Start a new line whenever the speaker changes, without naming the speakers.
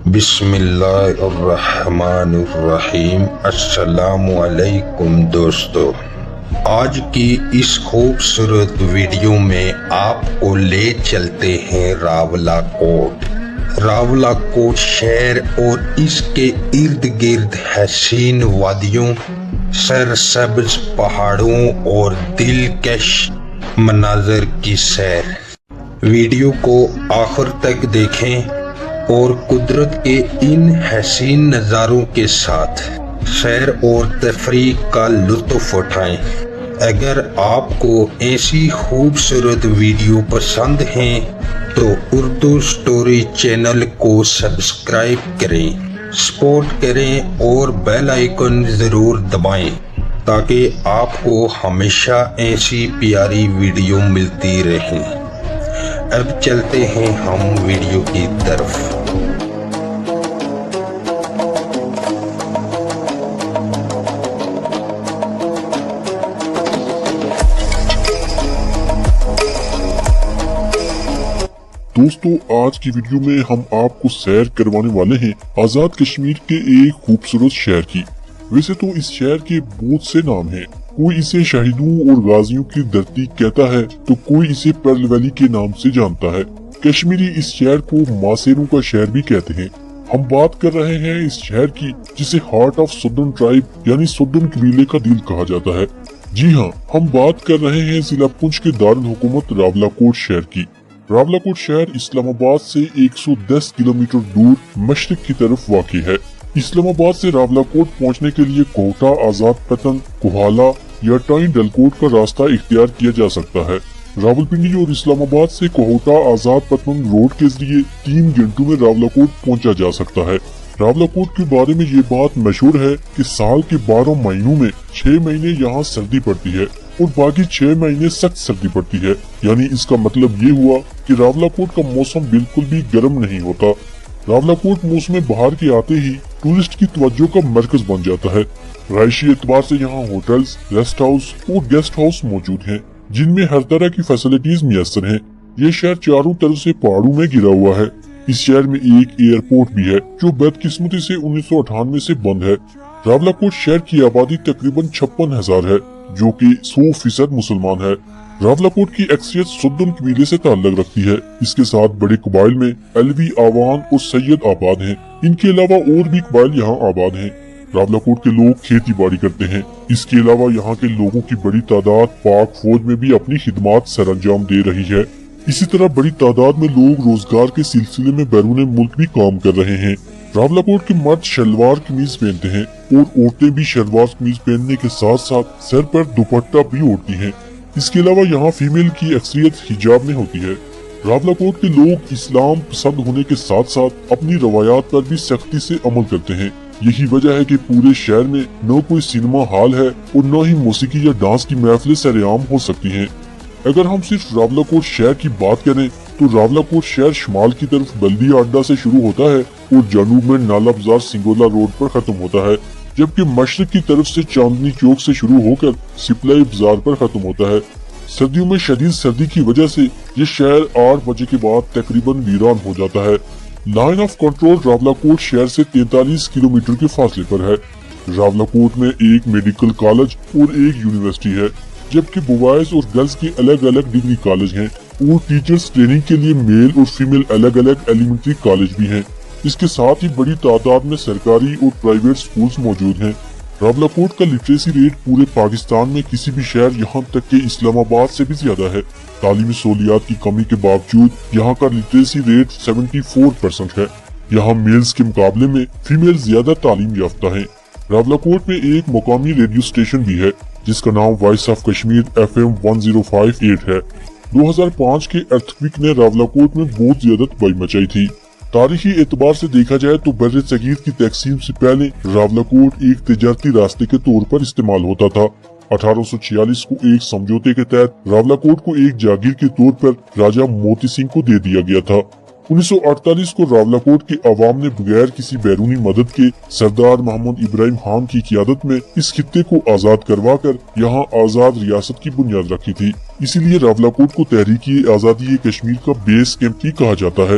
بسم اللہ الرحمن الرحیم۔ السلام علیکم دوستو، آج کی اس خوبصورت ویڈیو میں آپ کو لے چلتے ہیں راولا کوٹ شہر اور اس کے ارد گرد حسین وادیوں، سرسبز پہاڑوں اور دلکش مناظر کی سیر۔ ویڈیو کو آخر تک دیکھیں اور قدرت کے ان حسین نظاروں کے ساتھ سیر اور تفریح کا لطف اٹھائیں۔ اگر آپ کو ایسی خوبصورت ویڈیو پسند ہیں تو اردو سٹوری چینل کو سبسکرائب کریں، سپورٹ کریں اور بیل آئیکن ضرور دبائیں تاکہ آپ کو ہمیشہ ایسی پیاری ویڈیو ملتی رہیں۔ اب چلتے ہیں ہم ویڈیو کی طرف۔
دوستو، آج کی ویڈیو میں ہم آپ کو سیر کروانے والے ہیں آزاد کشمیر کے ایک خوبصورت شہر کی۔ ویسے تو اس شہر کے بہت سے نام ہیں، کوئی اسے شہیدوں اور غازیوں کی دھرتی کہتا ہے تو کوئی اسے پرل ویلی کے نام سے جانتا ہے۔ کشمیری اس شہر کو ماسیروں کا شہر بھی کہتے ہیں۔ ہم بات کر رہے ہیں اس شہر کی جسے ہارٹ آف سدرن ٹرائب یعنی سدرن قبیلے کا دل کہا جاتا ہے۔ جی ہاں، ہم بات کر رہے ہیں ضلع پونچھ کے دارالحکومت راولاکوٹ شہر کی۔ راولاکوٹ شہر اسلام آباد سے 110 کلومیٹر دور مشرق کی طرف واقع ہے۔ اسلام آباد سے راولاکوٹ پہنچنے کے لیے کوہٹا، آزاد پتن، کوہالہ یا ٹائن ڈلکوٹ کا راستہ اختیار کیا جا سکتا ہے۔ راولپنڈی اور اسلام آباد سے کوہٹا آزاد پتن روڈ کے ذریعے 3 گھنٹوں میں راولاکوٹ پہنچا جا سکتا ہے۔ راولاکوٹ کے بارے میں یہ بات مشہور ہے کہ سال کے 12 مہینوں میں 6 مہینے یہاں سردی پڑتی ہے اور باقی 6 مہینے سخت سردی پڑتی ہے، یعنی اس کا مطلب یہ ہوا کہ راولاکوٹ کا موسم بالکل بھی گرم نہیں ہوتا۔ راولاکوٹ موسم بہار کے آتے ہی ٹورسٹ کی توجہ کا مرکز بن جاتا ہے۔ رہائشی اعتبار سے یہاں ہوٹلز، ریسٹ ہاؤس اور گیسٹ ہاؤس موجود ہیں جن میں ہر طرح کی فیسلٹیز میسر ہیں۔ یہ شہر چاروں طرف سے پہاڑوں میں گھرا ہوا ہے۔ اس شہر میں ایک ایئرپورٹ بھی ہے جو بدقسمتی سے 1998 سے بند ہے۔ راولاکوٹ شہر کی آبادی تقریباً 56,000 ہے جو کہ 100% مسلمان ہے۔ راولاکوٹ کی اکثریت سدرن قبیلے سے تعلق رکھتی ہے۔ اس کے ساتھ بڑے قبائل میں علوی، آوان اور سید آباد ہیں۔ ان کے علاوہ اور بھی قبائل یہاں آباد ہیں۔ راولاکوٹ کے لوگ کھیتی باڑی کرتے ہیں۔ اس کے علاوہ یہاں کے لوگوں کی بڑی تعداد پاک فوج میں بھی اپنی خدمات سر انجام دے رہی ہے۔ اسی طرح بڑی تعداد میں لوگ روزگار کے سلسلے میں بیرون ملک بھی کام کر رہے ہیں۔ راولاکوٹ کے مرد شلوار قمیض پہنتے ہیں اور عورتیں بھی شلوار قمیض پہننے کے ساتھ ساتھ سر پر دوپٹہ بھی اوڑھتی ہیں۔ اس کے علاوہ یہاں فیمیل کی اکثریت حجاب میں ہوتی ہے۔ راولاکوٹ کے لوگ اسلام پسند ہونے کے ساتھ ساتھ اپنی روایات پر بھی سختی سے عمل کرتے ہیں۔ یہی وجہ ہے کہ پورے شہر میں نہ کوئی سینما ہال ہے اور نہ ہی موسیقی یا ڈانس کی محفلیں سر عام ہو سکتی ہیں۔ اگر ہم صرف راولاکوٹ شہر کی بات کریں تو راولاکوٹ شہر شمال کی طرف بلدیہ اڈا سے شروع ہوتا ہے اور جنوب میں نالا بازار سنگولا روڈ پر ختم ہوتا ہے، جبکہ مشرق کی طرف سے چاندنی چوک سے شروع ہو کر سپلائی بازار پر ختم ہوتا ہے۔ سردیوں میں شدید سردی کی وجہ سے یہ شہر 8 بجے کے بعد تقریباً ویران ہو جاتا ہے۔ لائن آف کنٹرول راولاکوٹ شہر سے 43 کلومیٹر کے فاصلے پر ہے۔ راولاکوٹ میں ایک میڈیکل کالج اور ایک یونیورسٹی ہے، جبکہ بوائز اور گرلز کے الگ الگ ڈگری کالج ہیں اور ٹیچرز ٹریننگ کے لیے میل اور فیمیل الگ الگ ایلیمنٹری کالج بھی ہیں۔ اس کے ساتھ ہی بڑی تعداد میں سرکاری اور پرائیویٹ سکولز موجود ہیں۔ راولاکوٹ کا لٹریسی ریٹ پورے پاکستان میں کسی بھی شہر یہاں تک کہ اسلام آباد سے بھی زیادہ ہے۔ تعلیمی سہولیات کی کمی کے باوجود یہاں کا لٹریسی ریٹ 74% ہے۔ یہاں میلز کے مقابلے میں فیمیل زیادہ تعلیم یافتہ ہیں۔ راولاکوٹ میں ایک مقامی ریڈیو اسٹیشن بھی ہے جس کا نام وائس آف کشمیر FM 1058 ہے۔ 2005 کے ارتھکویک نے راولاکوٹ میں بہت زیادہ تباہی مچائی تھی۔ تاریخی اعتبار سے دیکھا جائے تو بر صغیر کی تقسیم سے پہلے راولاکوٹ ایک تجارتی راستے کے طور پر استعمال ہوتا تھا۔ 1846 کو ایک سمجھوتے کے تحت راولاکوٹ کو ایک جاگیر کے طور پر راجہ موتی سنگھ کو دے دیا گیا تھا۔ 1948 کو راولاکوٹ کے عوام نے بغیر کسی بیرونی مدد کے سردار محمد ابراہیم خان کی قیادت میں اس خطے کو آزاد کروا کر یہاں آزاد ریاست کی بنیاد رکھی تھی۔ اسی لیے راولاکوٹ کو تحریک آزادی کشمیر کا بیس کیمپ بھی کہا جاتا ہے۔